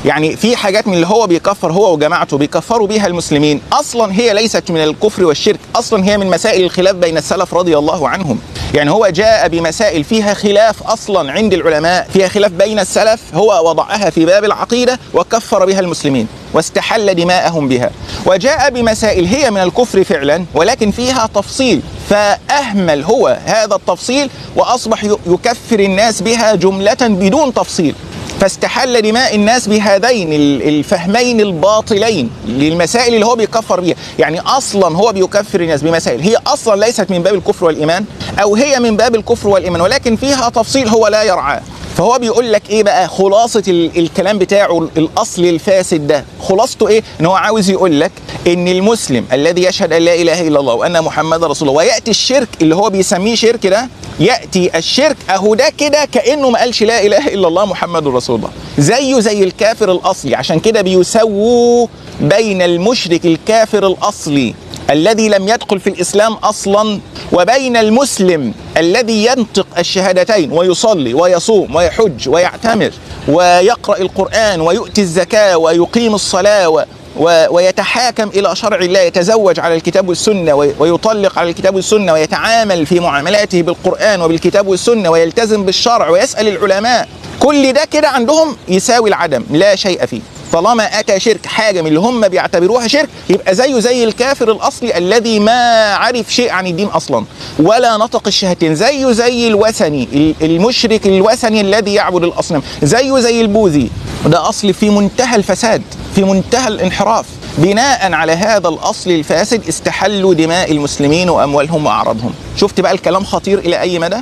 يعني في حاجات من اللي هو بيكفر هو وجماعته بيكفروا بيها المسلمين اصلا هي ليست من الكفر والشرك، اصلا هي من مسائل الخلاف بين السلف رضي الله عنهم. يعني هو جاء بمسائل فيها خلاف اصلا عند العلماء، فيها خلاف بين السلف، هو وضعها في باب العقيده وكفر بها المسلمين واستحل دماءهم بها. وجاء بمسائل هي من الكفر فعلا ولكن فيها تفصيل، فأهمل هو هذا التفصيل وأصبح يكفر الناس بها جملة بدون تفصيل، فاستحل دماء الناس بهذين الفهمين الباطلين للمسائل اللي هو بيكفر بيها. يعني أصلا هو بيكفر الناس بمسائل هي أصلا ليست من باب الكفر والإيمان، أو هي من باب الكفر والإيمان ولكن فيها تفصيل هو لا يرعاه. فهو بيقول لك ايه بقى خلاصة الكلام بتاعه الأصل الفاسد ده؟ خلاصته ايه؟ ان هو عاوز يقول لك ان المسلم الذي يشهد ان لا اله الا الله وان محمد رسول الله ويأتي الشرك اللي هو بيسميه شرك ده، يأتي الشرك اهو ده كده كأنه ما قالش لا اله الا الله محمد رسول الله، زيه زي الكافر الأصلي. عشان كده بيسووا بين المشرك الكافر الأصلي الذي لم يدخل في الإسلام أصلا وبين المسلم الذي ينطق الشهادتين ويصلي ويصوم ويحج ويعتمر ويقرأ القرآن ويؤتي الزكاة ويقيم الصلاة ويتحاكم إلى شرع الله، يتزوج على الكتاب والسنة ويطلق على الكتاب والسنة ويتعامل في معاملاته بالقرآن وبالكتاب والسنة ويلتزم بالشرع ويسأل العلماء. كل ده كده عندهم يساوي العدم، لا شيء فيه. طالما أتى شرك حاجة من اللي هم بيعتبروها شرك يبقى زيه زي الكافر الأصلي الذي ما عرف شيء عن الدين أصلا ولا نطق الشهادتين، زيه زي الوثني المشرك الوثني الذي يعبد الأصنام، زيه زي البوذي. ده أصل في منتهى الفساد، في منتهى الانحراف. بناء على هذا الأصل الفاسد استحلوا دماء المسلمين وأموالهم وأعراضهم. شفت بقى الكلام خطير إلى أي مدى؟